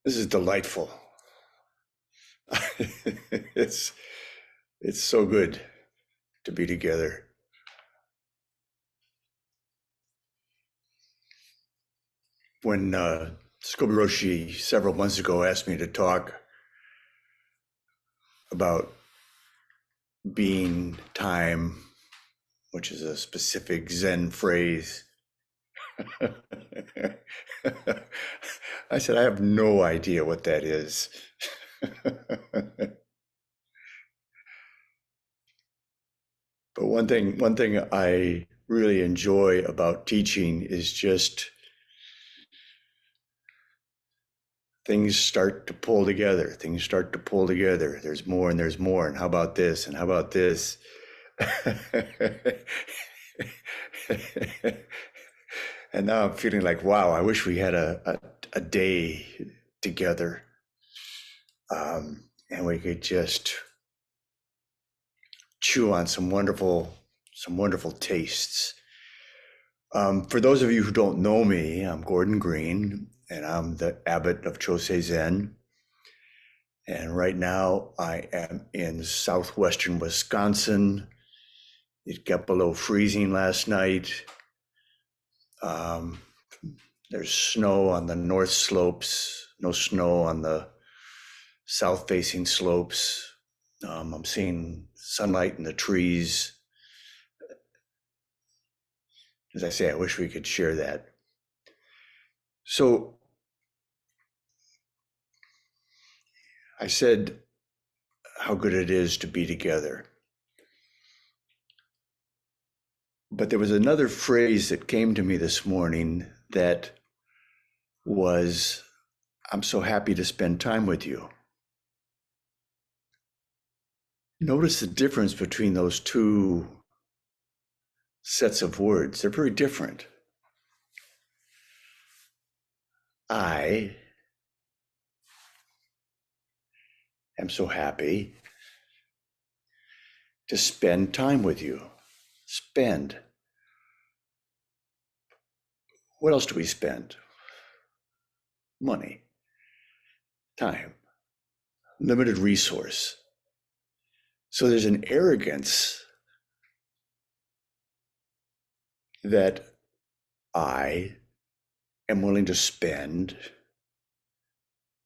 This is delightful. it's it's so good to be together. When Scobie Roshi several months ago asked me to talk about being time, which is a specific Zen phrase, I said I have no idea what that is. But one thing I really enjoy about teaching is just things start to pull together. Things start to pull together. There's more and there's more. And how about this? And how about this? And now I'm feeling like, wow, I wish we had a day together, and we could just chew on some wonderful tastes. For those of you who don't know me, I'm Gordon Greene, and I'm the abbot of Chosei Zen. And right now I am in southwestern Wisconsin. It got below freezing last night. Um, there's snow on the north slopes, no snow on the south facing slopes. I'm seeing sunlight in the trees. As I say, I wish we could share that. So I said how good it is to be together. But there was another phrase that came to me this morning that was, I'm so happy to spend time with you. Notice the difference between those two sets of words. They're very different. I am so happy to spend time with you. Spend. What else do we spend? Money, time, limited resource. So there's an arrogance that I am willing to spend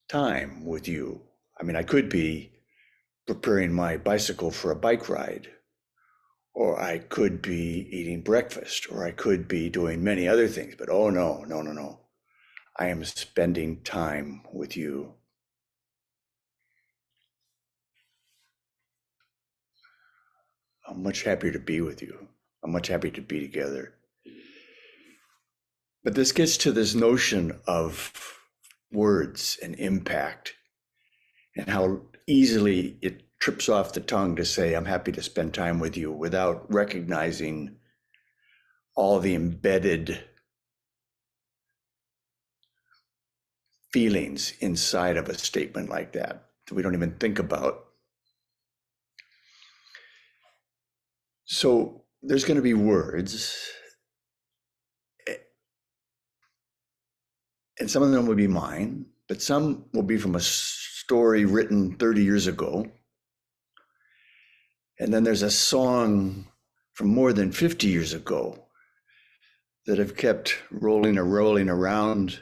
time with you. I mean, I could be preparing my bicycle for a bike ride, or I could be eating breakfast, or I could be doing many other things, but oh no, no, no, no. I am spending time with you. I'm much happier to be with you. I'm much happier to be together. But this gets to this notion of words and impact, and how easily it trips off the tongue to say, I'm happy to spend time with you, without recognizing all the embedded feelings inside of a statement like that we don't even think about. So there's going to be words, and some of them will be mine, but some will be from a story written 30 years ago. And then there's a song from more than 50 years ago that have kept rolling around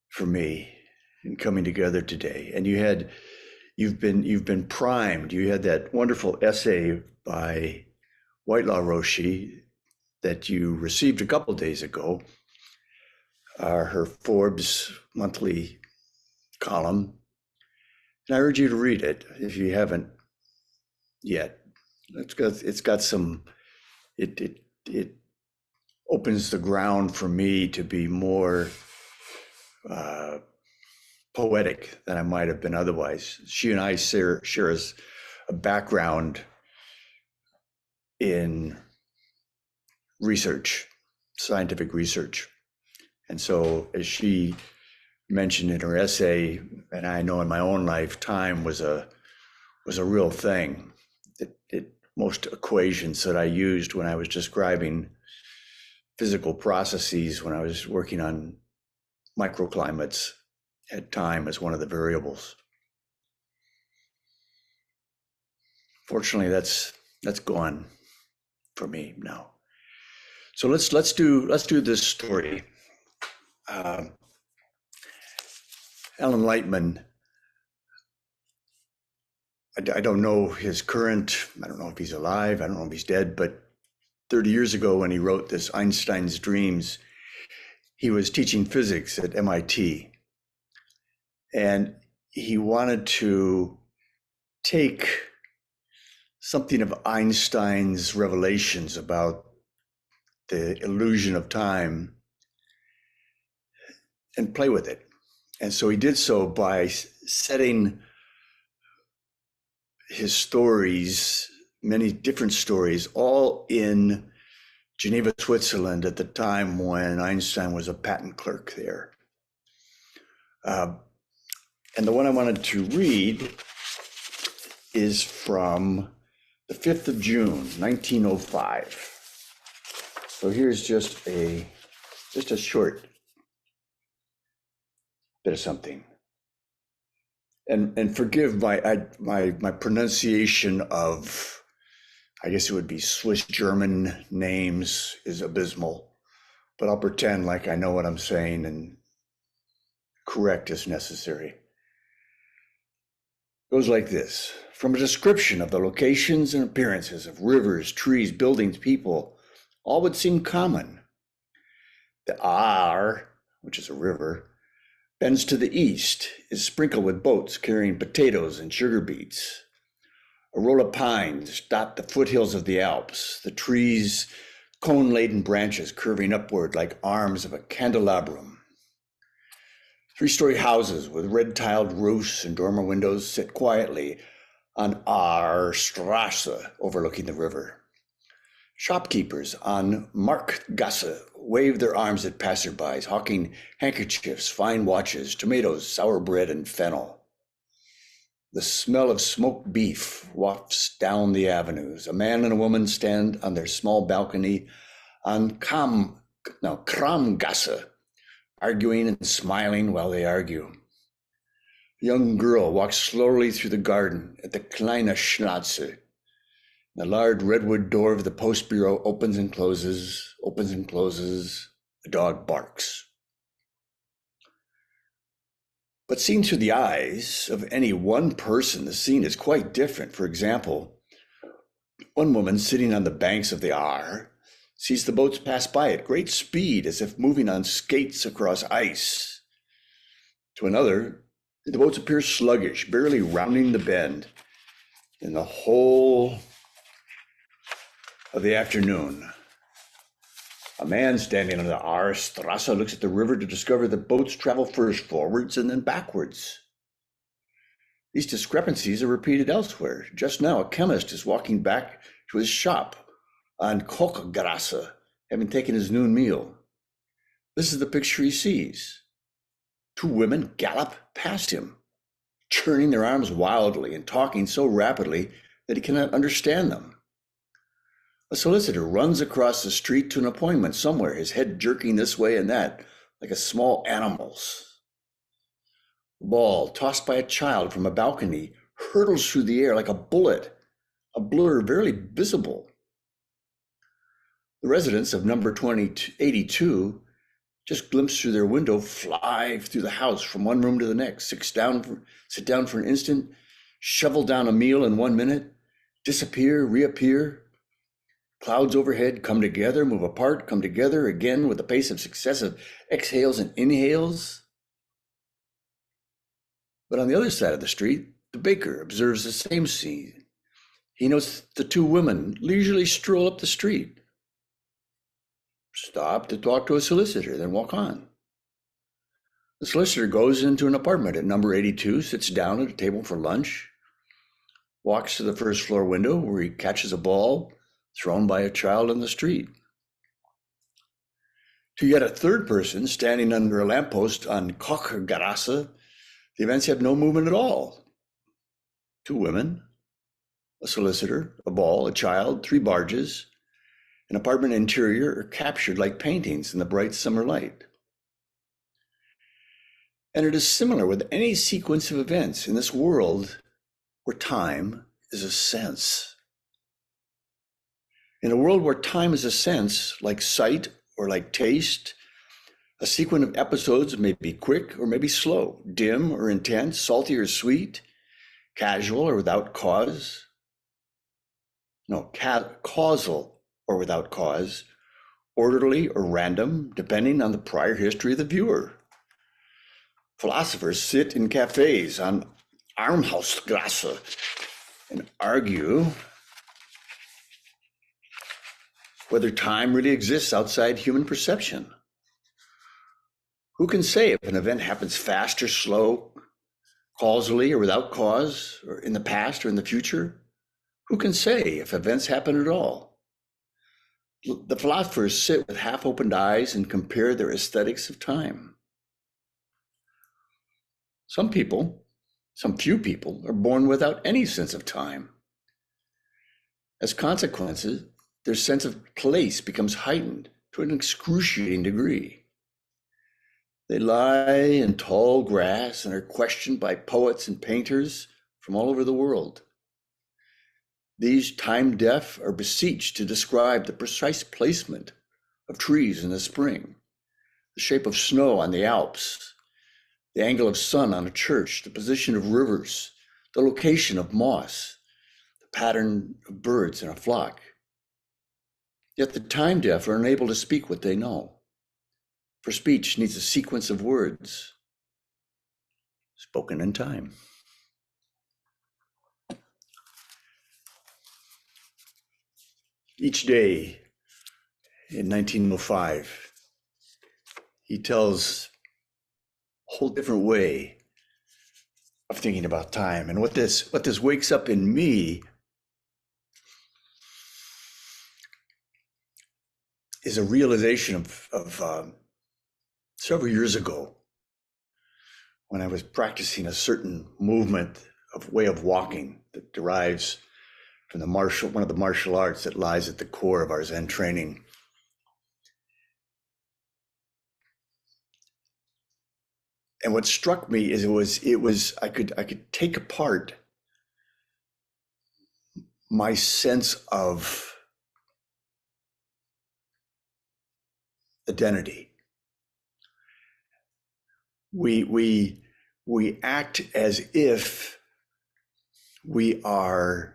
for me and coming together today. And you've been primed. You had that wonderful essay by Whitelaw Roshi that you received a couple days ago, her Forbes monthly column. And I urge you to read it if you haven't yet. It's got some, it opens the ground for me to be more poetic than I might have been otherwise. She and I share a background in research, scientific research. And so, as she mentioned in her essay, and I know in my own life, time was a real thing. Most equations that I used when I was describing physical processes, when I was working on microclimates, had time as one of the variables. Fortunately, that's gone for me now. So let's do this story. Alan Lightman. I don't know his current. I don't know if he's alive. I don't know if he's dead. But 30 years ago, when he wrote this Einstein's Dreams, he was teaching physics at MIT, and he wanted to take something of Einstein's revelations about the illusion of time and play with it. And so he did so by setting his stories, many different stories, all in Geneva, Switzerland at the time when Einstein was a patent clerk there. And the one I wanted to read is from the 5th of June, 1905. So here's just a short bit of something. And forgive my pronunciation of, I guess it would be Swiss German names is abysmal, but I'll pretend like I know what I'm saying and correct as necessary. It goes like this. From a description of the locations and appearances of rivers, trees, buildings, people, all would seem common. The Aar, which is a river, bends to the east, is sprinkled with boats carrying potatoes and sugar beets. A row of pines dot the foothills of the Alps, the trees' cone-laden branches curving upward like arms of a candelabrum. 3-story houses with red-tiled roofs and dormer windows sit quietly on Aar Strasse overlooking the river. Shopkeepers on Marktgasse wave their arms at passerbys, hawking handkerchiefs, fine watches, tomatoes, sour bread, and fennel. The smell of smoked beef wafts down the avenues. A man and a woman stand on their small balcony on Kramgasse, arguing and smiling while they argue. A young girl walks slowly through the garden at the Kleine Schnauze. The large redwood door of the post bureau opens and closes, opens and closes. A dog barks. But seen through the eyes of any one person, the scene is quite different. For example, one woman sitting on the banks of the Aar sees the boats pass by at great speed as if moving on skates across ice. To another, the boats appear sluggish, barely rounding the bend. In the whole of the afternoon, a man standing on the Aar Strasse looks at the river to discover that boats travel first forwards and then backwards. These discrepancies are repeated elsewhere. Just now, a chemist is walking back to his shop on Kochgrasse, having taken his noon meal. This is the picture he sees. 2 women gallop past him, churning their arms wildly and talking so rapidly that he cannot understand them. A solicitor runs across the street to an appointment somewhere, his head jerking this way and that, like a small animal's. A ball tossed by a child from a balcony hurtles through the air like a bullet, a blur barely visible. The residents of number 82 just glimpse through their window, fly through the house from one room to the next, sit down for an instant, shovel down a meal in 1 minute, disappear, reappear. Clouds overhead come together, move apart, come together again with the pace of successive exhales and inhales. But on the other side of the street, the baker observes the same scene. He notes the 2 women leisurely stroll up the street, stop to talk to a solicitor, then walk on. The solicitor goes into an apartment at number 82, sits down at a table for lunch, walks to the first floor window where he catches a ball thrown by a child on the street. To yet a third person standing under a lamppost on Kochgrasse, the events have no movement at all. 2 women, a solicitor, a ball, a child, 3 barges, an apartment interior are captured like paintings in the bright summer light. And it is similar with any sequence of events in this world where time is a sense. In a world where time is a sense, like sight or like taste, a sequence of episodes may be quick or may be slow, dim or intense, salty or sweet, casual or without cause. No, causal or without cause, orderly or random, depending on the prior history of the viewer. Philosophers sit in cafes on Armhausgasse and argue whether time really exists outside human perception. Who can say if an event happens fast or slow, causally or without cause, or in the past or in the future? Who can say if events happen at all? The philosophers sit with half-opened eyes and compare their aesthetics of time. Some few people, are born without any sense of time. As consequences, their sense of place becomes heightened to an excruciating degree. They lie in tall grass and are questioned by poets and painters from all over the world. These time deaf are beseeched to describe the precise placement of trees in the spring, the shape of snow on the Alps, the angle of sun on a church, the position of rivers, the location of moss, the pattern of birds in a flock. Yet the time deaf are unable to speak what they know. For speech needs a sequence of words spoken in time. Each day in 1905, he tells a whole different way of thinking about time. And what this wakes up in me is a realization of several years ago when I was practicing a certain movement of way of walking that derives from one of the martial arts that lies at the core of our Zen training. And what struck me is it was I could take apart my sense of identity. We act as if we are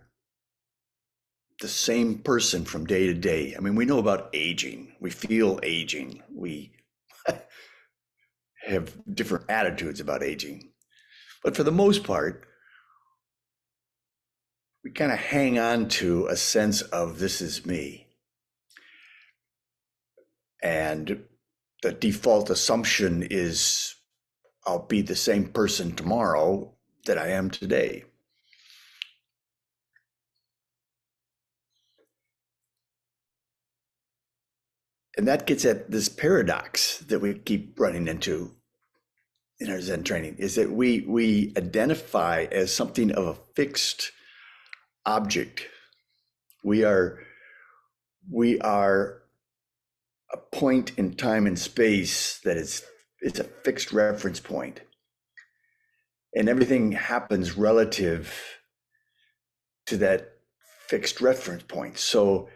the same person from day to day. I mean, we know about aging. We feel aging. We have different attitudes about aging. But for the most part, we kind of hang on to a sense of this is me. And the default assumption is I'll be the same person tomorrow that I am today. And that gets at this paradox that we keep running into in our Zen training, is that we identify as something of a fixed object. We are a point in time and space that it's a fixed reference point. And everything happens relative to that fixed reference point. So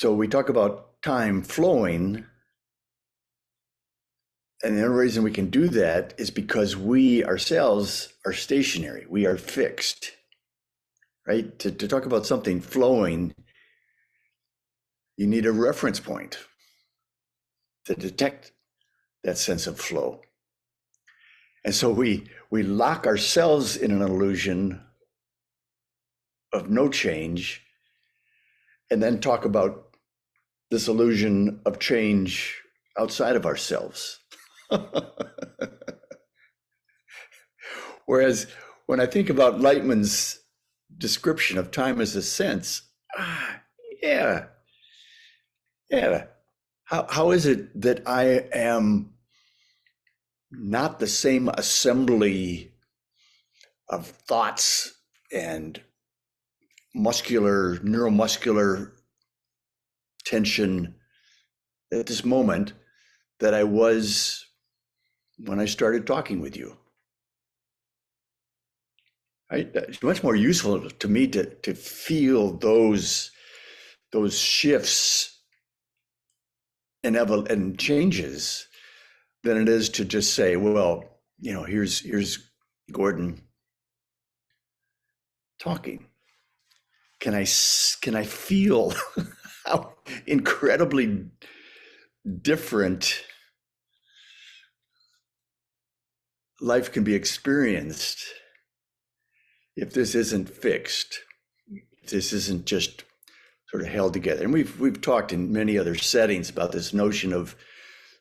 we talk about time flowing, and the only reason we can do that is because we ourselves are stationary. We are fixed, right? To talk about something flowing, you need a reference point to detect that sense of flow. And so we lock ourselves in an illusion of no change, and then talk about this illusion of change outside of ourselves. Whereas when I think about Lightman's description of time as a sense, yeah. How is it that I am not the same assembly of thoughts and neuromuscular tension at this moment that I was when I started talking with you. It's much more useful to me to feel those shifts and changes than it is to just say, well, here's Gordon talking. Can I feel how incredibly different life can be experienced if this isn't fixed, if this isn't just sort of held together? And we've talked in many other settings about this notion of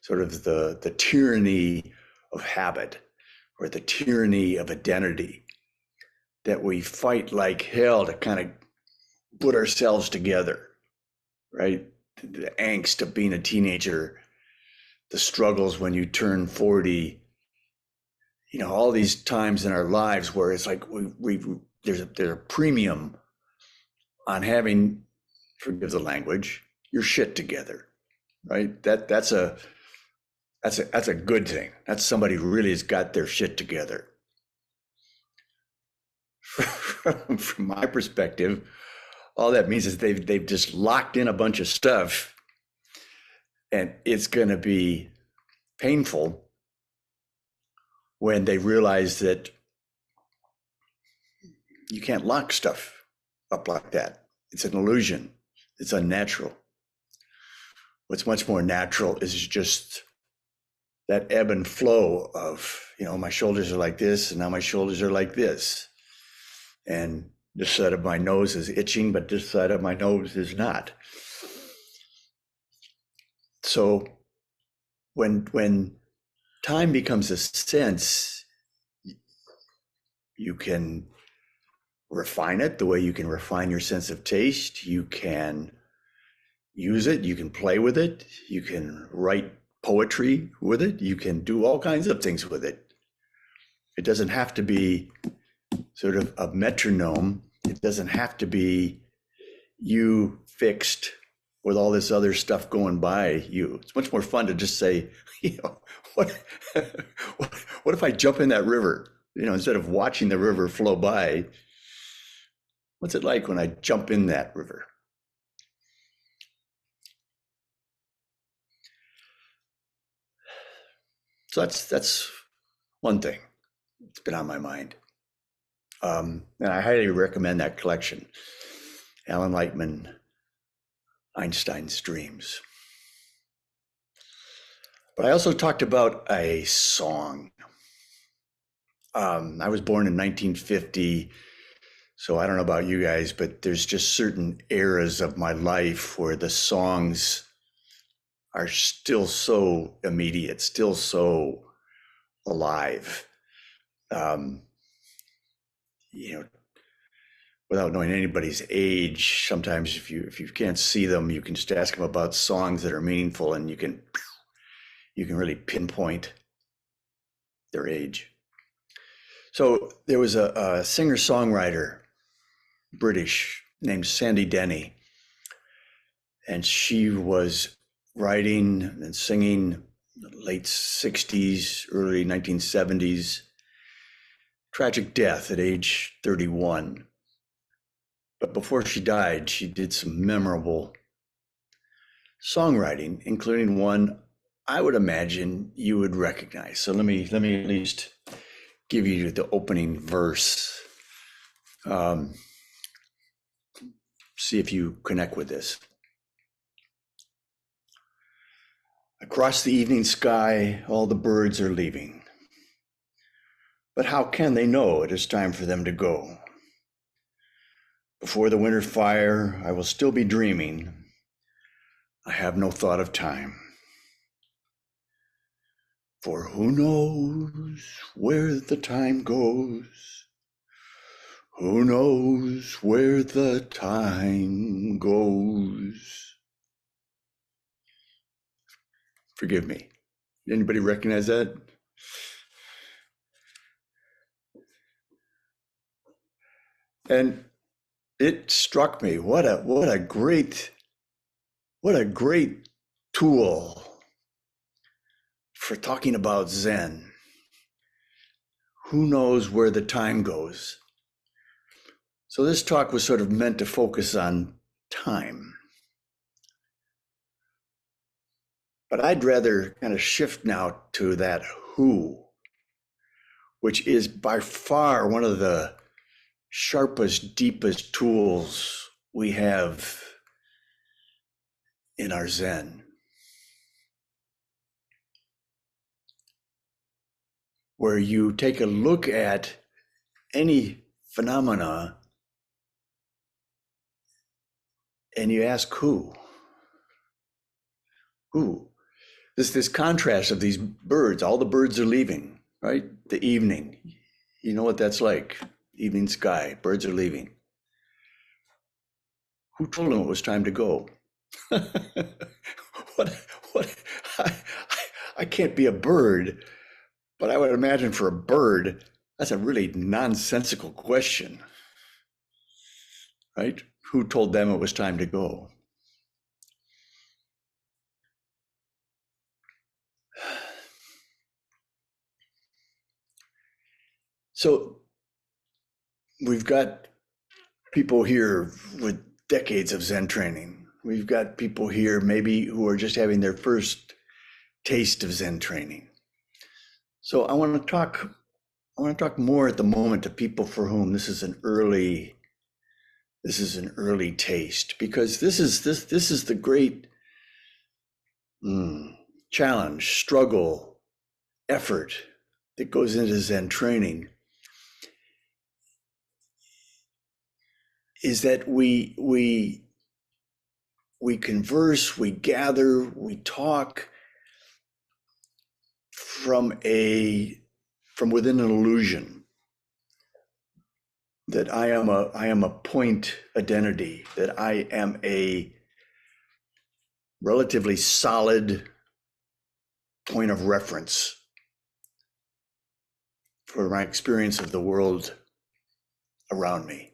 sort of the tyranny of habit or the tyranny of identity, that we fight like hell to kind of put ourselves together, right? The angst of being a teenager, the struggles when you turn 40, all these times in our lives where it's like there's a premium on having, forgive the language, your shit together, right? That's a good thing. That's somebody who really has got their shit together. From my perspective, all that means is they've just locked in a bunch of stuff, and it's going to be painful when they realize that you can't lock stuff up like that. It's an illusion. It's unnatural. What's much more natural is just that ebb and flow of, my shoulders are like this, and now my shoulders are like this. And this side of my nose is itching, but this side of my nose is not. So when time becomes a sense, you can refine it the way you can refine your sense of taste. You can use it, you can play with it, you can write poetry with it, you can do all kinds of things with it. It doesn't have to be sort of a metronome. It doesn't have to be you fixed with all this other stuff going by you. It's much more fun to just say, what if I jump in that river? Instead of watching the river flow by, what's it like when I jump in that river? So that's one thing that's been on my mind. And I highly recommend that collection, Alan Lightman, Einstein's Dreams. But I also talked about a song. I was born in 1950, so I don't know about you guys, but there's just certain eras of my life where the songs are still so immediate, still so alive. Without knowing anybody's age, sometimes if you can't see them, you can just ask them about songs that are meaningful, and you can really pinpoint their age. So there was a singer-songwriter, British, named Sandy Denny, and she was writing and singing late 60s, early 1970s. Tragic death at age 31. But before she died, she did some memorable songwriting, including one I would imagine you would recognize. So let me at least give you the opening verse. See if you connect with this. Across the evening sky, all the birds are leaving. But how can they know it is time for them to go? Before the winter fire, I will still be dreaming. I have no thought of time. For who knows where the time goes? Who knows where the time goes? Forgive me. Anybody recognize that? And it struck me, what a great tool for talking about Zen. Who knows where the time goes? So this talk was sort of meant to focus on time. But I'd rather kind of shift now to that who, which is by far one of the sharpest, deepest tools we have in our Zen. Where you take a look at any phenomena and you ask who? Who? This contrast of these birds, all the birds are leaving, right? The evening. You know what that's like. Evening sky, birds are leaving. Who told them it was time to go? what I can't be a bird, but I would imagine for a bird, that's a really nonsensical question, right? Who told them it was time to go? So we've got people here with decades of Zen training. We've got people here maybe who are just having their first taste of Zen training. So I want to talk more at the moment to people for whom this is an early taste, because this is the great challenge, struggle, effort that goes into Zen training, is that we converse, we gather, we talk from within an illusion that I am a point identity, that I am a relatively solid point of reference for my experience of the world around me.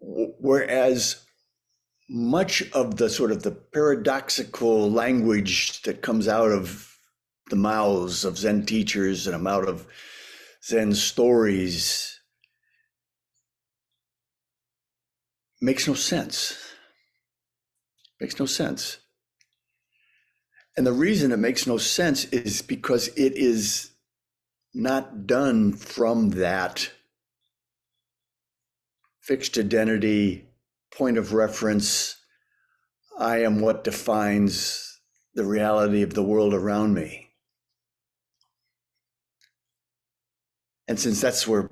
Whereas much of the sort of the paradoxical language that comes out of the mouths of Zen teachers and out of Zen stories makes no sense. Makes no sense. And the reason it makes no sense is because it is not done from that fixed identity, point of reference. I am what defines the reality of the world around me. And since that's the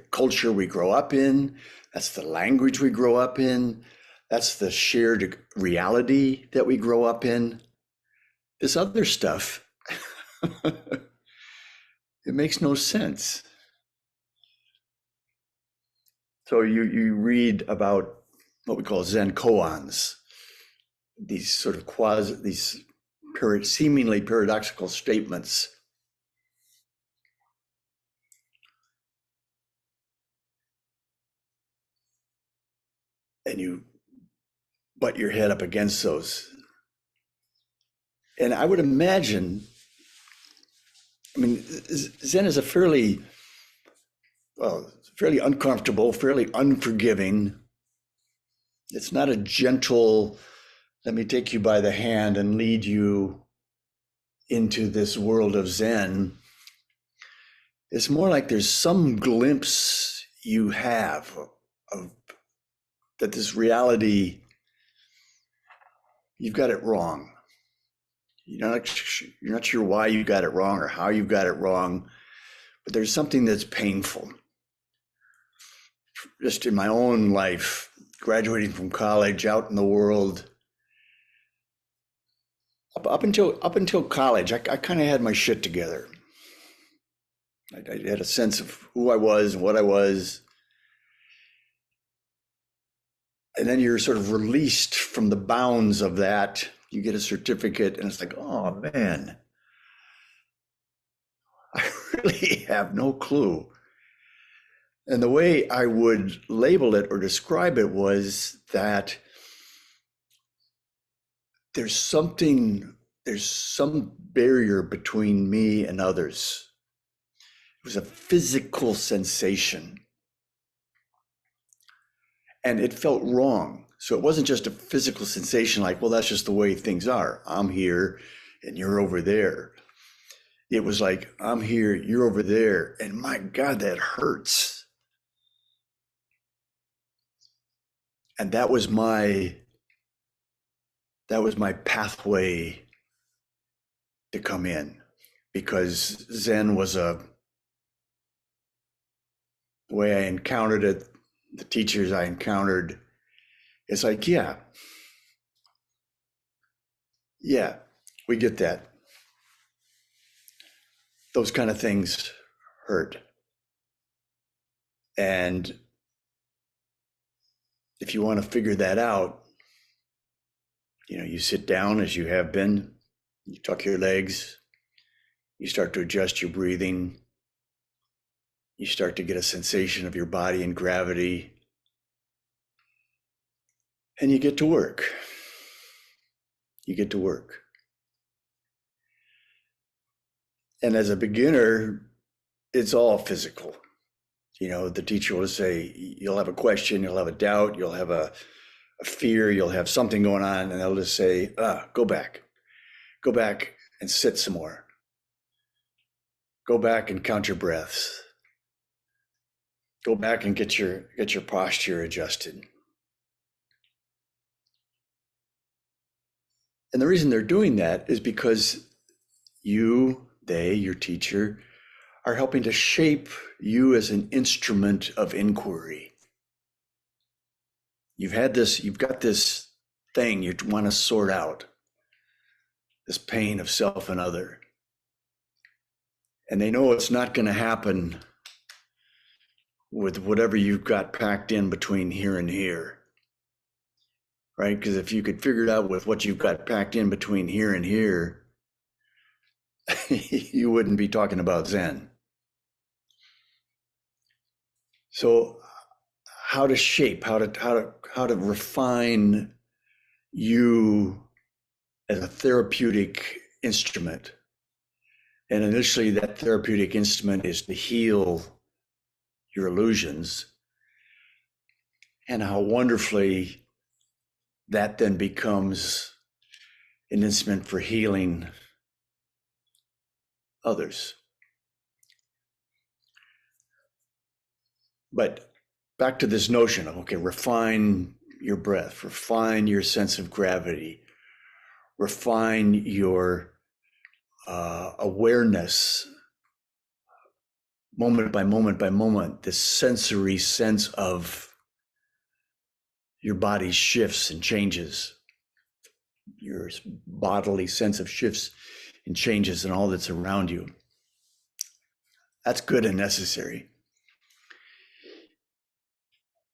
culture we grow up in, that's the language we grow up in, that's the shared reality that we grow up in, this other stuff, it makes no sense. So you read about what we call Zen koans, these sort of seemingly paradoxical statements. And you butt your head up against those. And I would imagine, Zen is a fairly uncomfortable, fairly unforgiving. It's not a gentle, let me take you by the hand and lead you into this world of Zen. It's more like there's some glimpse you have of that this reality, you've got it wrong. You're not sure why you got it wrong or how you got it wrong, but there's something that's painful. Just in my own life, graduating from college, out in the world, up until college, I kind of had my shit together. I had a sense of who I was and what I was. And then you're sort of released from the bounds of that. You get a certificate and it's like, oh man, I really have no clue. And the way I would label it or describe it was that there's some barrier between me and others. It was a physical sensation. And it felt wrong. So it wasn't just a physical sensation like, well, that's just the way things are. I'm here and you're over there. It was like, I'm here, you're over there. And my God, that hurts. And that was my pathway to come in, because Zen was the way I encountered it, the teachers I encountered. It's like, yeah, we get that. Those kind of things hurt. And if you want to figure that out, you sit down as you have been, you tuck your legs, you start to adjust your breathing, you start to get a sensation of your body and gravity, and you get to work. You get to work. And as a beginner, it's all physical. The teacher will say, you'll have a question, you'll have a doubt, you'll have a fear, you'll have something going on, and they'll just say, go back and sit some more. Go back and count your breaths. Go back and get your posture adjusted. And the reason they're doing that is because they, your teacher, are helping to shape you as an instrument of inquiry. You've got this thing you want to sort out, this pain of self and other. And they know it's not going to happen with whatever you've got packed in between here and here, right? Because if you could figure it out with what you've got packed in between here and here, you wouldn't be talking about Zen. So how to shape, how to refine you as a therapeutic instrument. And initially that therapeutic instrument is to heal your illusions, and how wonderfully that then becomes an instrument for healing others. But back to this notion of, refine your breath, refine your sense of gravity, refine your awareness, moment by moment by moment, this sensory sense of your body shifts and changes, your bodily sense of shifts and changes and all that's around you. That's good and necessary.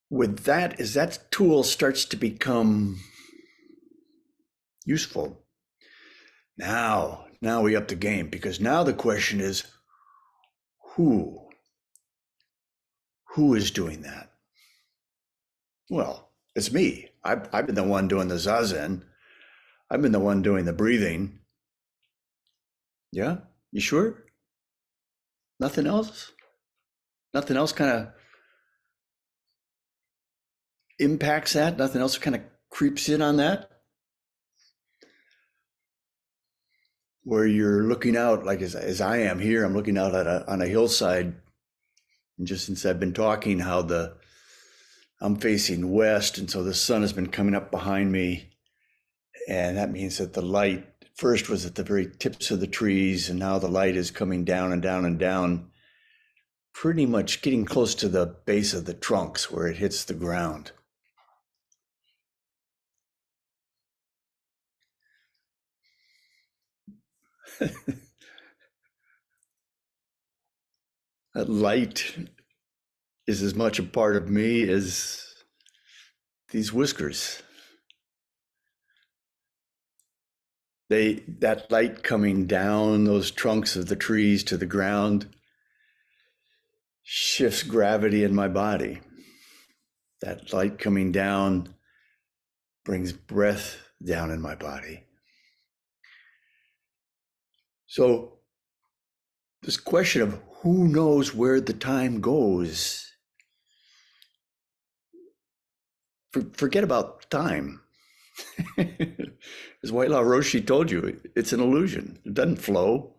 With that, as that tool starts to become useful, now we up the game, because now the question is, who is doing that? Well, it's me. I've been the one doing the zazen. I've been the one doing the breathing. Yeah, you sure? Nothing else? Nothing else kind of impacts that? Nothing else kind of creeps in on that? Where you're looking out, like as I am here, I'm looking out on a hillside, and just since I've been talking, I'm facing west, and so the sun has been coming up behind me, and that means that the light first was at the very tips of the trees, and now the light is coming down and down and down, pretty much getting close to the base of the trunks where it hits the ground. That light is as much a part of me as these whiskers. That light coming down those trunks of the trees to the ground shifts gravity in my body. That light coming down brings breath down in my body. So this question of who knows where the time goes, forget about time. As White Law Roshi told you, it's an illusion. It doesn't flow.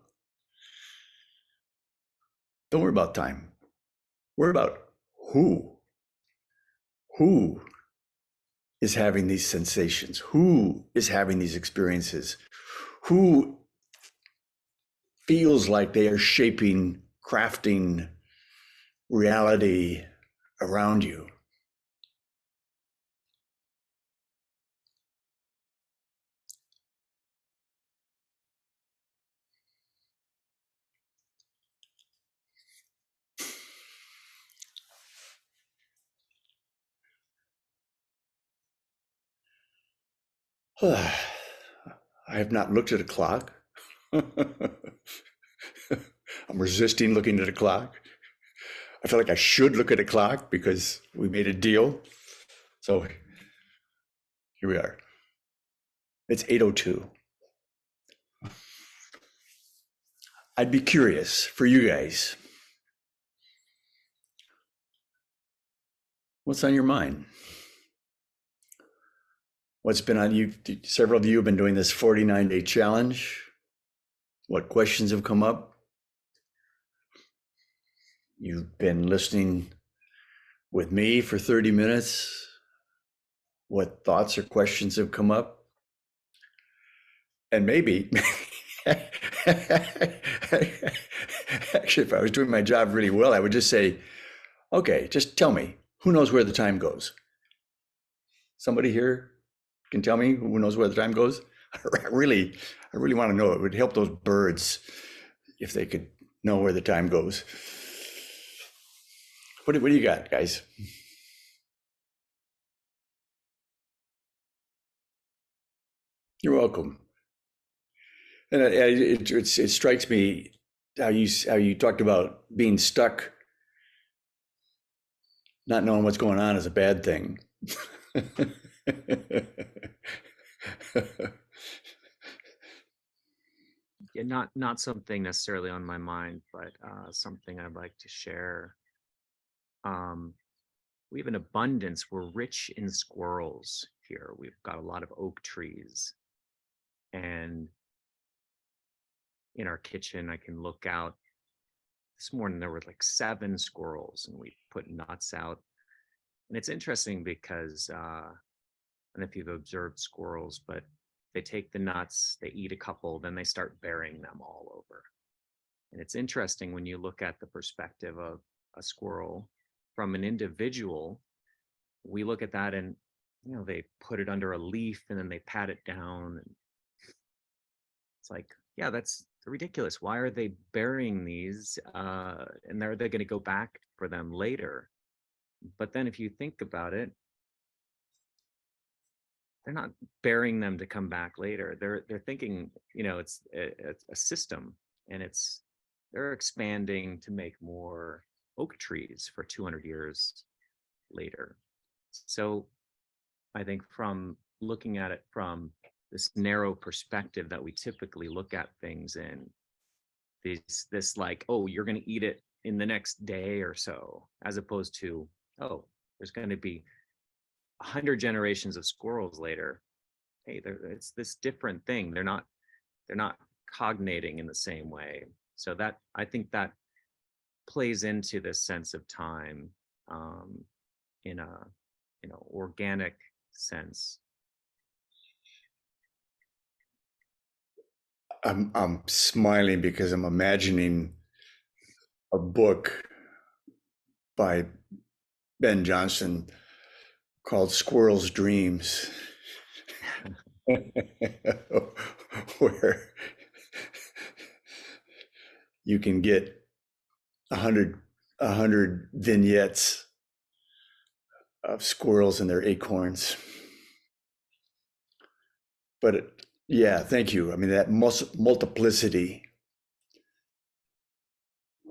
Don't worry about time. Worry about who. Who is having these sensations? Who is having these experiences? Who feels like they are shaping, crafting reality around you? I have not looked at a clock. I'm resisting looking at a clock. I feel like I should look at a clock because we made a deal. So here we are. It's 8:02. I'd be curious for you guys. What's on your mind? What's been on you? Several of you have been doing this 49-day challenge. What questions have come up? You've been listening with me for 30 minutes. What thoughts or questions have come up? And maybe, actually, if I was doing my job really well, I would just say, okay, just tell me, who knows where the time goes? Somebody here can tell me who knows where the time goes? I really want to know. It would help those birds if they could know where the time goes. What do you got, guys? You're welcome. And it strikes me how you talked about being stuck, not knowing what's going on is a bad thing. Yeah, not something necessarily on my mind, but something I'd like to share. Um, we have an abundance. We're rich in squirrels here. We've got a lot of oak trees, and in our kitchen, I can look out. This morning there were like 7 squirrels, and we put nuts out. And it's interesting because I don't know if you've observed squirrels, but they take the nuts, they eat a couple, then they start burying them all over. And it's interesting when you look at the perspective of a squirrel from an individual, we look at that and they put it under a leaf and then they pat it down. And it's like, yeah, that's ridiculous. Why are they burying these? And are they going to go back for them later? But then if you think about it, they're not burying them to come back later. They're thinking, it's a system, and they're expanding to make more oak trees for 200 years later. So I think from looking at it from this narrow perspective that we typically look at things in, this like, oh, you're going to eat it in the next day or so, as opposed to, oh, there's going to be 100 generations of squirrels later. Hey, it's this different thing. They're not cognating in the same way. So that, I think, that plays into this sense of time, in a organic sense. I'm smiling because I'm imagining a book by Ben Jonson called Squirrel's Dreams, where you can get a hundred vignettes of squirrels and their acorns. But yeah, thank you. I mean, that multiplicity,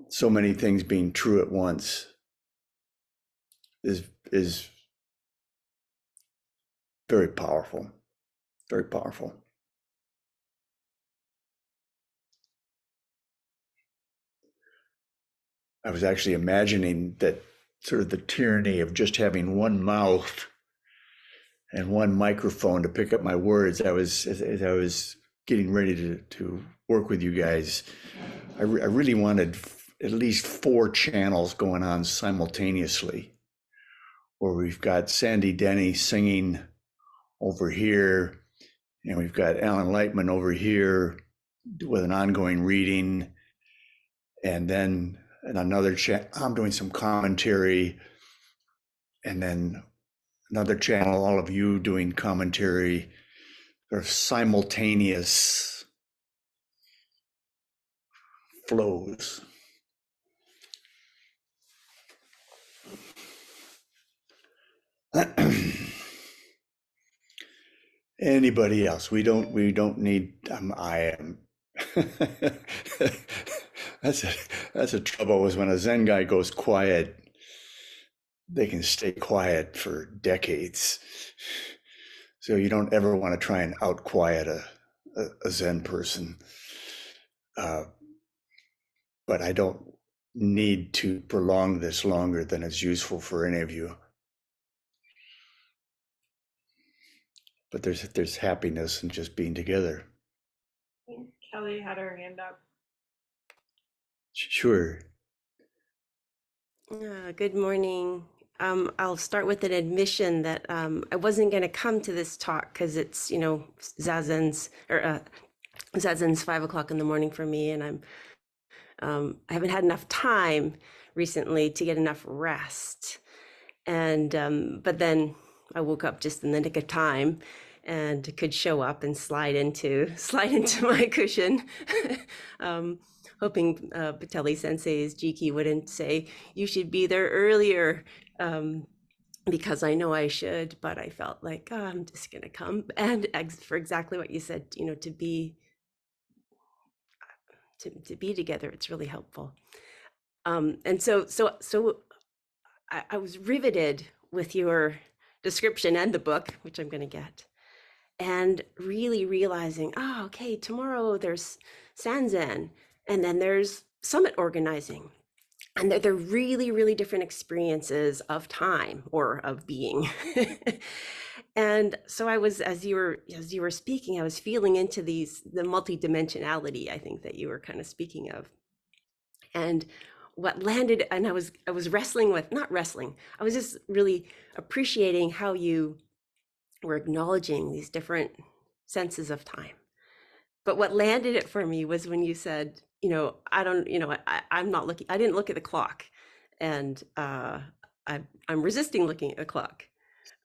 so many things being true at once, is very powerful. Very powerful. I was actually imagining that sort of the tyranny of just having one mouth and one microphone to pick up my words. As I was getting ready to work with you guys, I really wanted at least 4 channels going on simultaneously, where we've got Sandy Denny singing over here, and we've got Alan Lightman over here with an ongoing reading, and then in another chat, I'm doing some commentary, and then another channel, all of you doing commentary, sort of simultaneous flows. Anybody else? We don't need. I am. That's a trouble. Is when a Zen guy goes quiet, they can stay quiet for decades. So you don't ever want to try and out quiet a Zen person. But I don't need to prolong this longer than is useful for any of you. But there's happiness in just being together. Kelly had her hand up. Sure. Good morning. I'll start with an admission that I wasn't going to come to this talk because it's, Zazen's 5 o'clock in the morning for me, and I haven't had enough time recently to get enough rest. And but then I woke up just in the nick of time and could show up and slide into my cushion. Hoping Patelli Sensei's Jiki wouldn't say, you should be there earlier, because I know I should, but I felt like, oh, I'm just going to come. And for exactly what you said, to be together, it's really helpful. And so I was riveted with your description and the book, which I'm going to get, and really realizing, oh, okay, tomorrow there's Sanzen, and then there's summit organizing, and they're really, really different experiences of time or of being. And so I was, as you were speaking, I was feeling into the multidimensionality, I think, that you were kind of speaking of. And what landed, and I was wrestling with, not wrestling, I was just really appreciating how you were acknowledging these different senses of time. But what landed it for me was when you said, I'm not looking, I didn't look at the clock, and I'm resisting looking at the clock.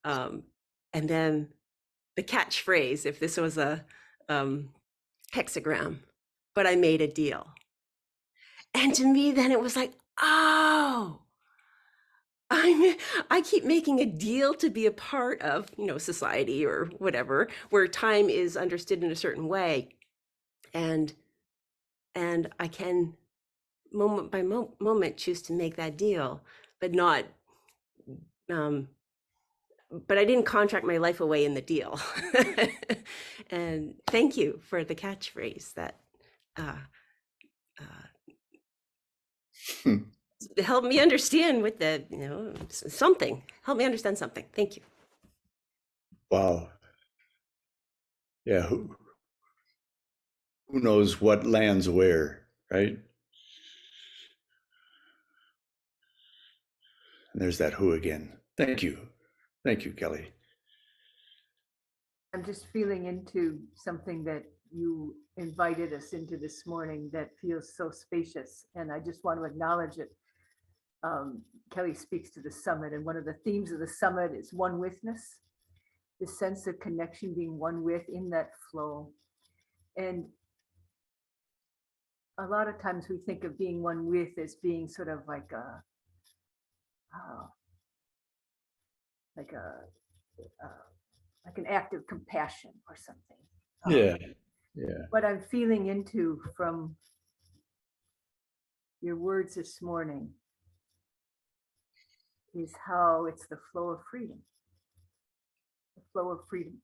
And then the catchphrase, if this was a hexagram, but I made a deal. And to me, then it was like, oh, I keep making a deal to be a part of, society or whatever, where time is understood in a certain way. And I can moment by moment choose to make that deal, but not, but I didn't contract my life away in the deal. And thank you for the catchphrase that help me understand what the, something, help me understand something. Thank you. Wow. Yeah. Who knows what lands where, right? And there's that who again. Thank you. Thank you, Kelly. I'm just feeling into something that you invited us into this morning that feels so spacious, and I just want to acknowledge it. Kelly speaks to the summit, and one of the themes of the summit is one withness, the sense of connection, being one with in that flow. And a lot of times we think of being one with as being sort of like an act of compassion or something. Yeah. What I'm feeling into from your words this morning is how it's the flow of freedom. The flow of freedom.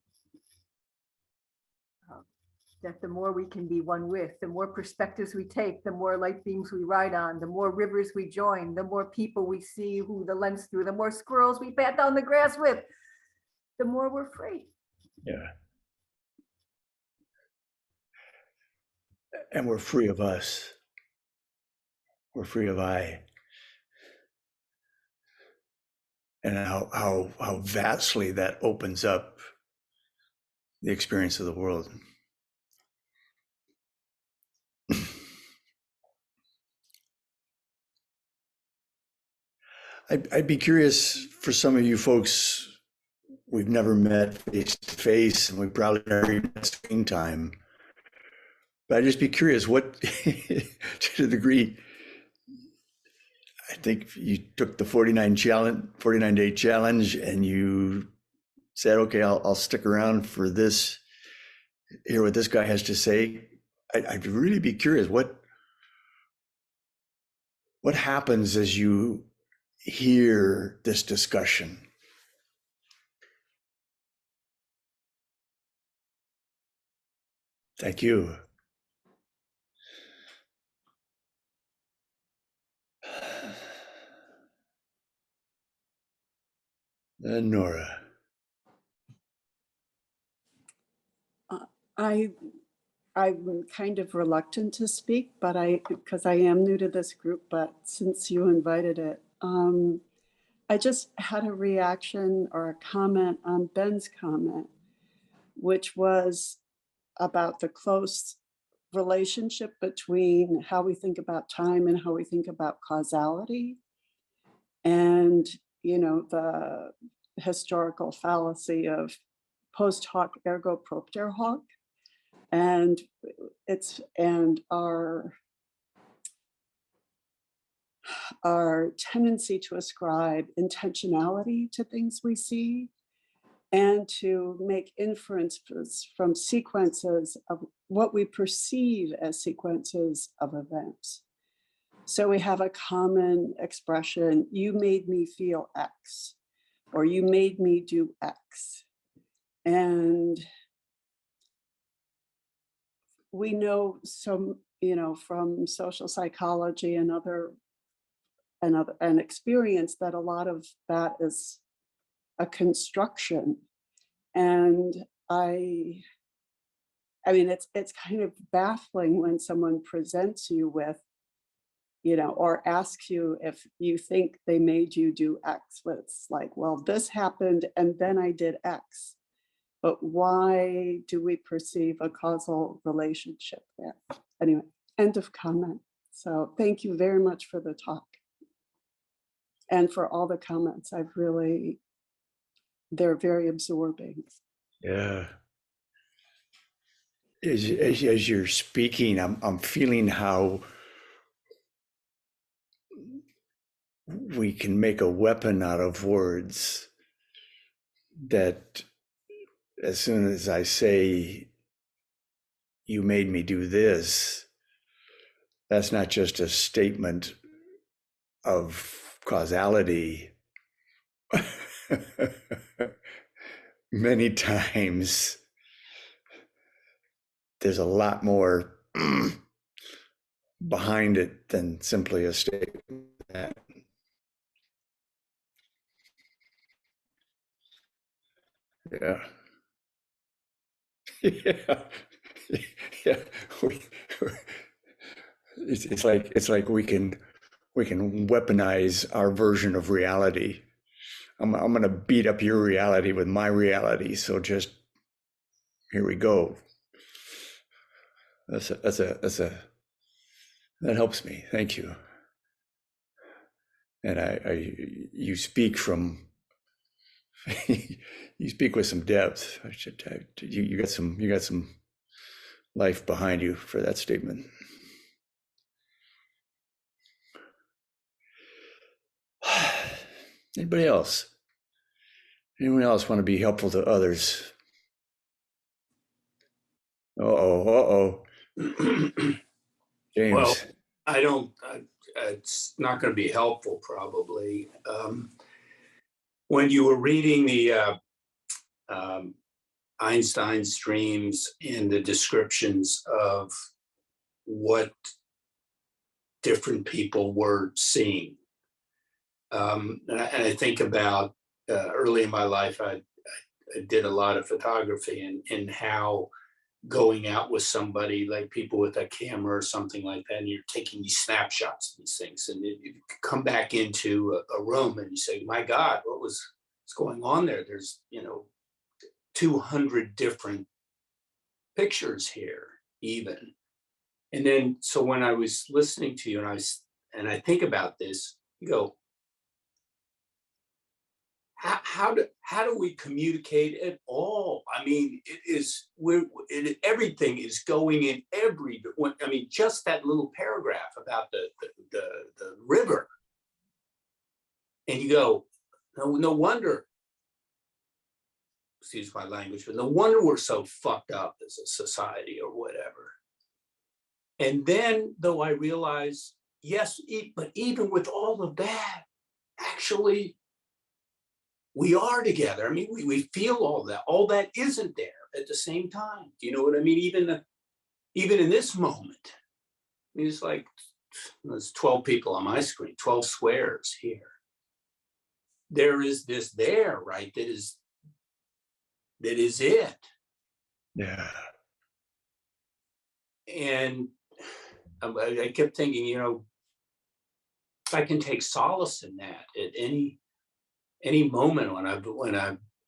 that the more we can be one with, the more perspectives we take, the more light beams we ride on, the more rivers we join, the more people we see who the lens through, the more squirrels we pat down the grass with, the more we're free. Yeah. And we're free of us. We're free of I. And how vastly that opens up the experience of the world. I'd be curious for some of you folks, we've never met face to face, and we probably never even met screen time. But I'd just be curious, what, to the degree, I think you took the 49-day challenge, and you said, okay, I'll stick around for this, hear what this guy has to say. I'd really be curious, what happens as you hear this discussion? Thank you. And Nora. I'm kind of reluctant to speak, but because I am new to this group, but since you invited it, I just had a reaction or a comment on Ben's comment, which was about the close relationship between how we think about time and how we think about causality. And, the historical fallacy of post hoc ergo propter hoc. And our tendency to ascribe intentionality to things we see and to make inferences from sequences of what we perceive as sequences of events. So we have a common expression, you made me feel X, or you made me do X. And we know some, from social psychology and and experience that a lot of that is a construction. And I mean, it's kind of baffling when someone presents you with, or asks you if you think they made you do X, but it's like, well, this happened and then I did X. But why do we perceive a causal relationship there? Anyway, end of comment. So thank you very much for the talk. And for all the comments. They're very absorbing. Yeah. As you're speaking, I'm feeling how we can make a weapon out of words, that as soon as I say, you made me do this, that's not just a statement of causality. Many times there's a lot more behind it than simply a statement. Yeah. Yeah. Yeah. It's like we can weaponize our version of reality. I'm going to beat up your reality with my reality. So just here we go. That helps me. Thank you. And you speak from, you speak with some depth. You got some life behind you for that statement. Anybody else? Anyone else want to be helpful to others? Uh-oh. James. Well, I don't, it's not going to be helpful probably. When you were reading the Einstein's dreams and the descriptions of what different people were seeing. And I think about early in my life, I did a lot of photography, and how going out with somebody, like people with a camera or something like that, and you're taking these snapshots of these things, and you come back into a room and you say, my God, what's going on there? There's, 200 different pictures here even. And then, so when I was listening to you and I think about this, you go, how do we communicate at all? I mean, everything is going in I mean, just that little paragraph about the river, and you go, no wonder, excuse my language, but no wonder we're so fucked up as a society or whatever. And then, though, I realize, yes, but even with all of that, actually, we are together. I mean, we feel all that. All that isn't there at the same time. Do you know what I mean? Even in this moment, I mean, it's like there's 12 people on my screen, 12 squares here. There is this there, right? That is it. Yeah. And I kept thinking, if I can take solace in that at any moment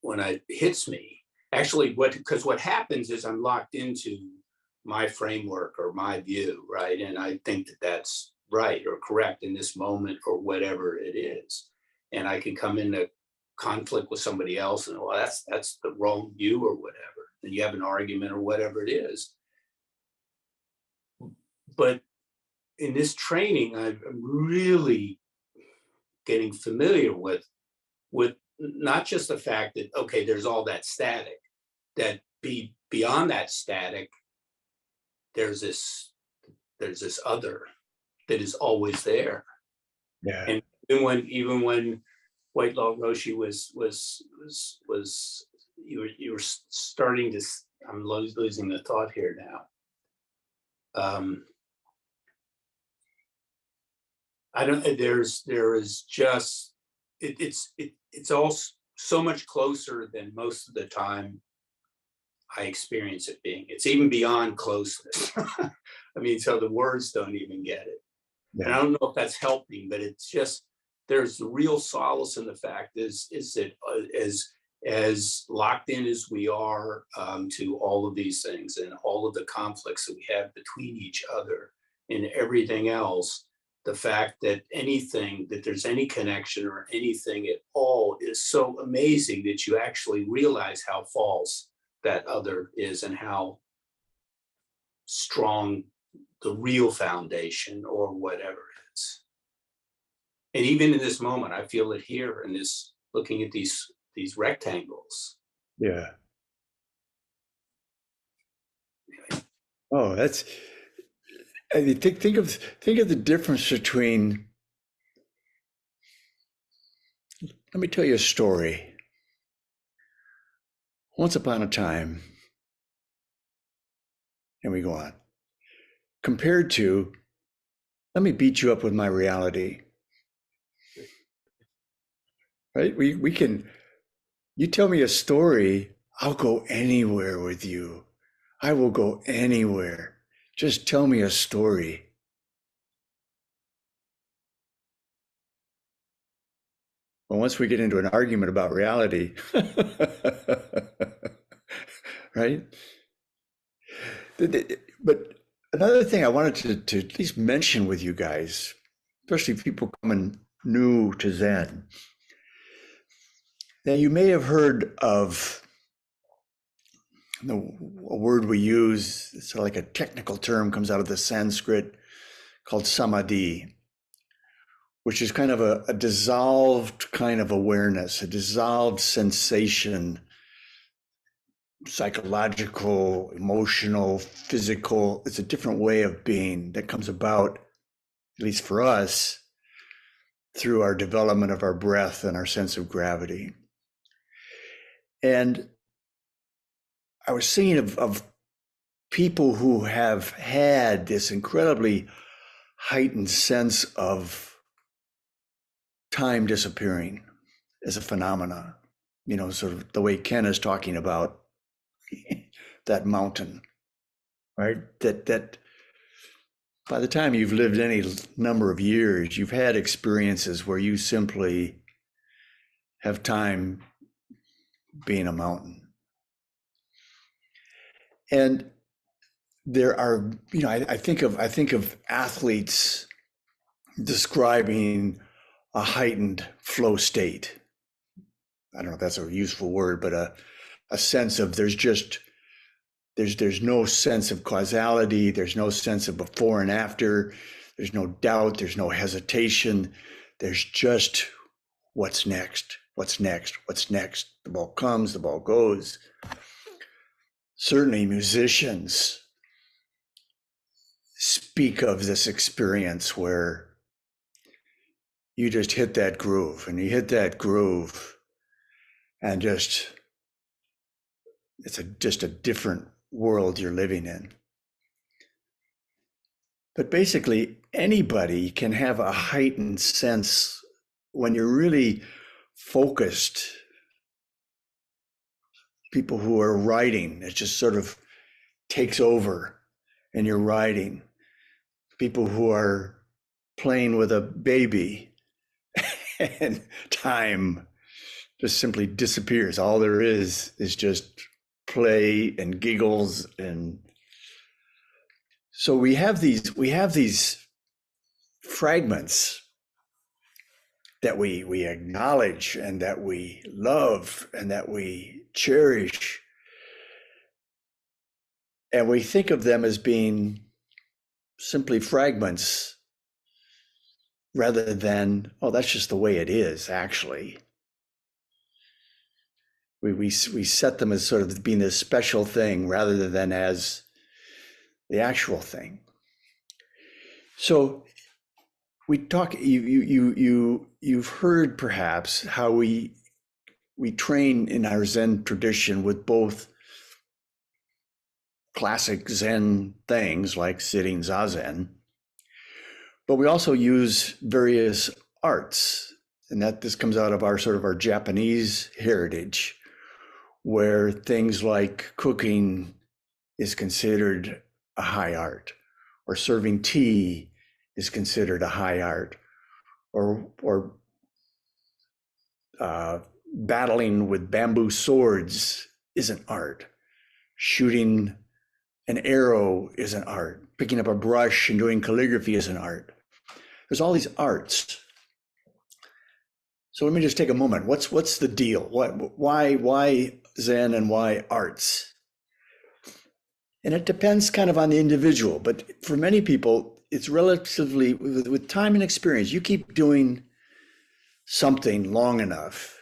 when it hits me, actually, because what happens is I'm locked into my framework or my view, right? And I think that that's right or correct in this moment or whatever it is. And I can come into conflict with somebody else and, well, that's the wrong view or whatever. And you have an argument or whatever it is. But in this training, I'm really getting familiar with not just the fact that, okay, there's all that static, that beyond that static, there's this other that is always there. Yeah. And even when Whitelaw Roshi was you were starting to, I'm losing the thought here now. I don't, there is just, it's all so much closer than most of the time I experience it being. It's even beyond closeness. I mean, so the words don't even get it. Yeah. And I don't know if that's helping, but it's just, there's real solace in the fact is that as locked in as we are to all of these things and all of the conflicts that we have between each other and everything else, the fact that there's any connection or anything at all is so amazing that you actually realize how false that other is and how strong the real foundation or whatever is. And even in this moment, I feel it here in this, looking at these rectangles. Yeah. Oh, that's, I mean, think of the difference between, let me tell you a story. Once upon a time, and we go on, compared to, let me beat you up with my reality. Right? We can, you tell me a story, I'll go anywhere with you. I will go anywhere. Just tell me a story. Well, once we get into an argument about reality, right? But another thing I wanted to at least mention with you guys, especially people coming new to Zen, that you may have heard of a word we use, it's sort of like a technical term, comes out of the Sanskrit, called samadhi, which is kind of a dissolved kind of awareness, a dissolved sensation, psychological, emotional, physical. It's a different way of being that comes about, at least for us, through our development of our breath and our sense of gravity. And I was thinking of people who have had this incredibly heightened sense of time disappearing as a phenomena, sort of the way Ken is talking about that mountain, right? That by the time you've lived any number of years, you've had experiences where you simply have time being a mountain. And there are, I think of athletes describing a heightened flow state. I don't know if that's a useful word, but a sense of there's no sense of causality, there's no sense of before and after, there's no doubt, there's no hesitation, there's just what's next, what's next, what's next. The ball comes, the ball goes. Certainly musicians speak of this experience where you just hit that groove and you hit that groove and it's just a different world you're living in. But basically anybody can have a heightened sense when you're really focused. People who are writing, it just sort of takes over and you're writing. People who are playing with a baby and time just simply disappears. All there is just play and giggles. And so we have these fragments that we acknowledge and that we love and that we cherish. And we think of them as being simply fragments rather than, oh, that's just the way it is, actually. We set them as sort of being this special thing rather than as the actual thing. So we talk, you've heard perhaps how we train in our Zen tradition with both classic Zen things like sitting Zazen, but we also use various arts, and that this comes out of our sort of our Japanese heritage, where things like cooking is considered a high art, or serving tea is considered a high art, or battling with bamboo swords is an art. Shooting an arrow is an art. Picking up a brush and doing calligraphy is an art. There's all these arts. So let me just take a moment. What's the deal? Why Zen and why arts? And it depends kind of on the individual, but for many people, it's relatively, with time and experience, you keep doing something long enough,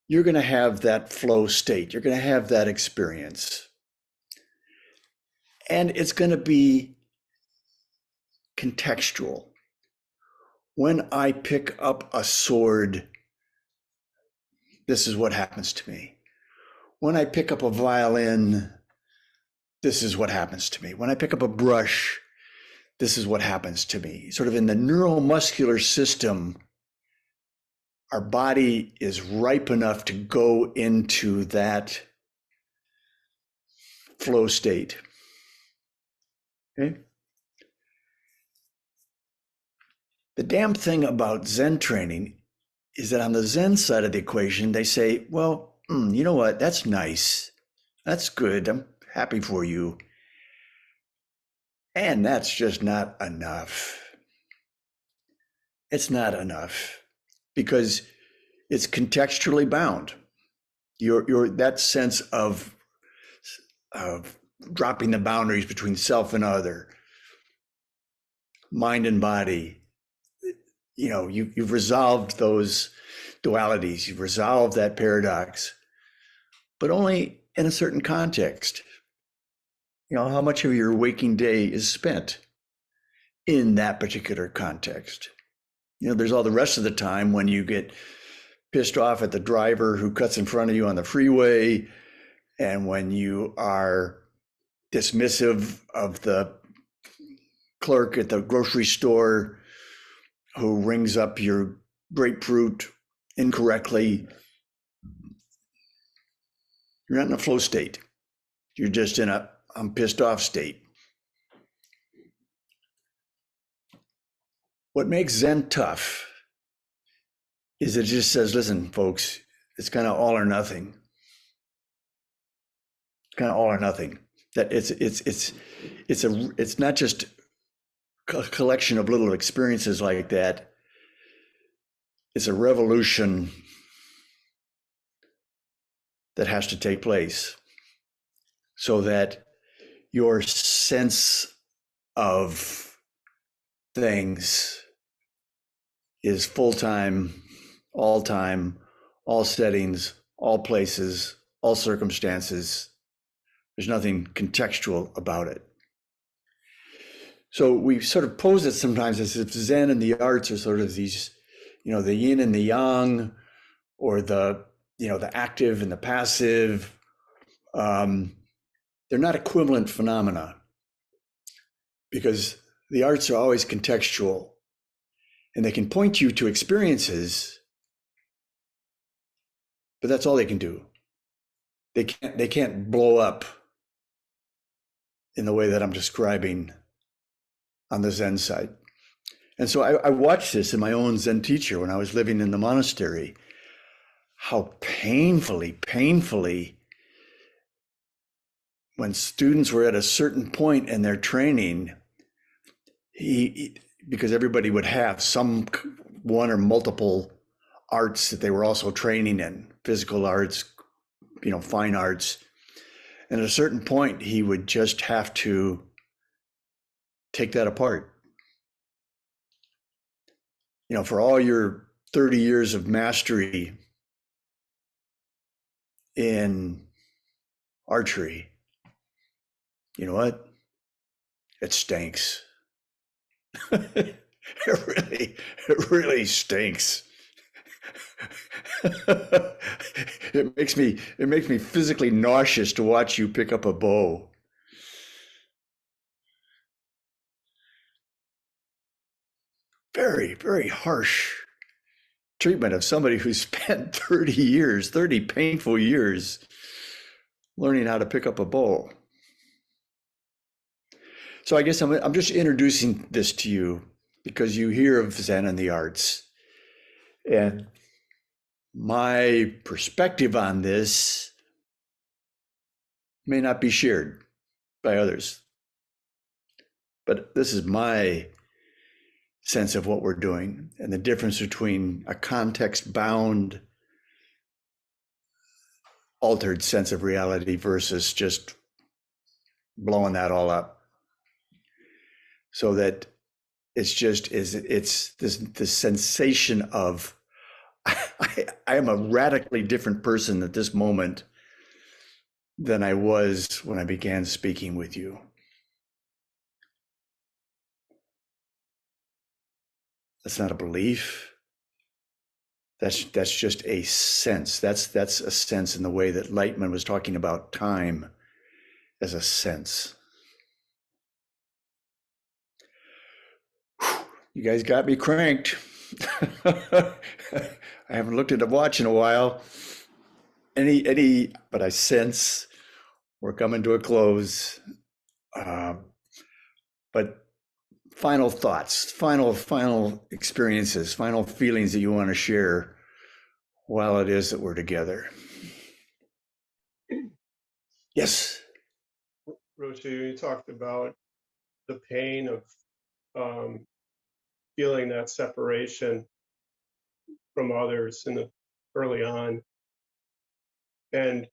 you're going to have that flow state. You're going to have that experience. And it's going to be contextual. When I pick up a sword, this is what happens to me. When I pick up a violin, this is what happens to me. When I pick up a brush, this is what happens to me. Sort of in the neuromuscular system, our body is ripe enough to go into that flow state. Okay? The damn thing about Zen training is that on the Zen side of the equation, they say, well, you know what? That's nice. That's good. I'm happy for you. And that's just not enough. It's not enough because it's contextually bound. Your that sense of dropping the boundaries between self and other, mind and body. You've resolved those dualities. You've resolved that paradox, but only in a certain context. How much of your waking day is spent in that particular context. There's all the rest of the time when you get pissed off at the driver who cuts in front of you on the freeway and when you are dismissive of the clerk at the grocery store who rings up your grapefruit incorrectly, you're not in a flow state. You're just in a I'm pissed off state. What makes Zen tough is it just says, listen, folks, it's kind of all or nothing. It's kind of all or nothing. That it's not just a collection of little experiences like that. It's a revolution that has to take place so that your sense of things is full-time, all settings, all places, all circumstances. There's nothing contextual about it. So we sort of pose it sometimes as if Zen and the arts are sort of these, the yin and the yang, or the active and the passive. They're not equivalent phenomena because the arts are always contextual and they can point you to experiences, but that's all they can do. They can't blow up in the way that I'm describing on the Zen side. And so I watched this in my own Zen teacher when I was living in the monastery, how painfully, when students were at a certain point in their training, because everybody would have one or multiple arts that they were also training in, physical arts, fine arts. And at a certain point, he would just have to take that apart. For all your 30 years of mastery in archery, you know what? It stinks. It really stinks. It makes me physically nauseous to watch you pick up a bow. Very, very harsh treatment of somebody who spent 30 painful years learning how to pick up a bow. So I guess I'm just introducing this to you because you hear of Zen and the arts. And my perspective on this may not be shared by others, but this is my sense of what we're doing and the difference between a context-bound, altered sense of reality versus just blowing that all up. So that it's this sensation of I am a radically different person at this moment than I was when I began speaking with you. That's not a belief. That's just a sense. That's a sense in the way that Lightman was talking about time as a sense. You guys got me cranked. I haven't looked at a watch in a while. But I sense we're coming to a close. But final thoughts, final experiences, final feelings that you want to share while it is that we're together. Yes. Roshi, you talked about the pain of feeling that separation from others early on. And,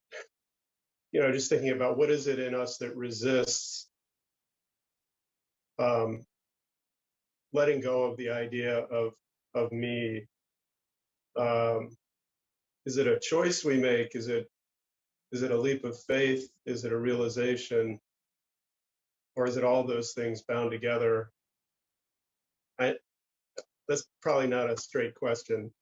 just thinking about what is it in us that resists letting go of the idea of me. Is it a choice we make? Is it a leap of faith? Is it a realization? Or is it all those things bound together? That's probably not a straight question.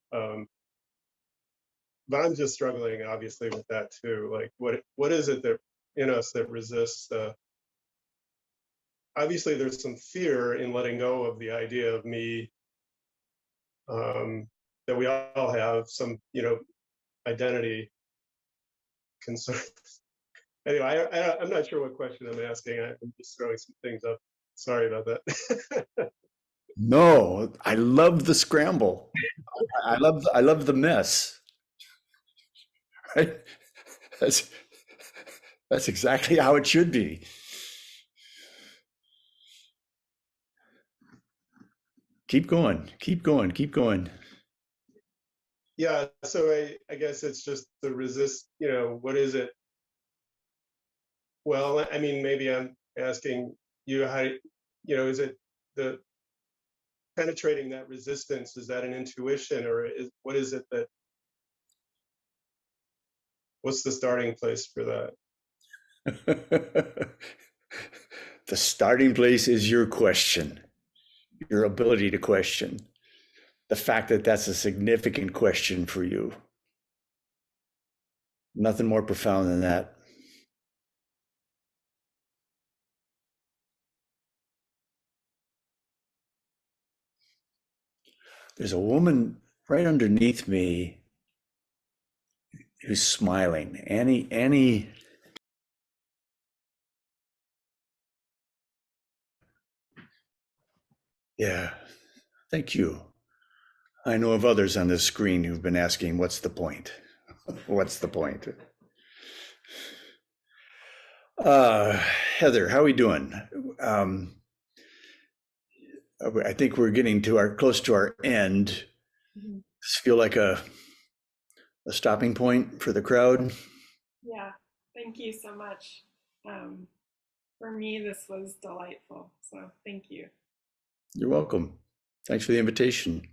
but I'm just struggling, obviously, with that too. Like, what is it that in us that resists? Obviously, there's some fear in letting go of the idea of me, that we all have some, identity concern. Anyway, I'm not sure what question I'm asking. I'm just throwing some things up. Sorry about that. No, I love the scramble. I love the mess. Right? That's that's exactly how it should be. Keep going. Keep going. Keep going. Yeah, so I guess it's just the resist, what is it? Well, I mean, maybe I'm asking you how, is it the penetrating that resistance? Is that an intuition, or what is it what's the starting place for that? The starting place is your question, your ability to question. The fact that that's a significant question for you. Nothing more profound than that. There's a woman right underneath me who's smiling. Annie. Yeah, thank you. I know of others on this screen who've been asking, what's the point? What's the point? Heather, how are we doing? I think we're getting to close to our end. Mhm. Does it feel like a stopping point for the crowd? Yeah, thank you so much. For me, this was delightful. So thank you. You're welcome. Thanks for the invitation.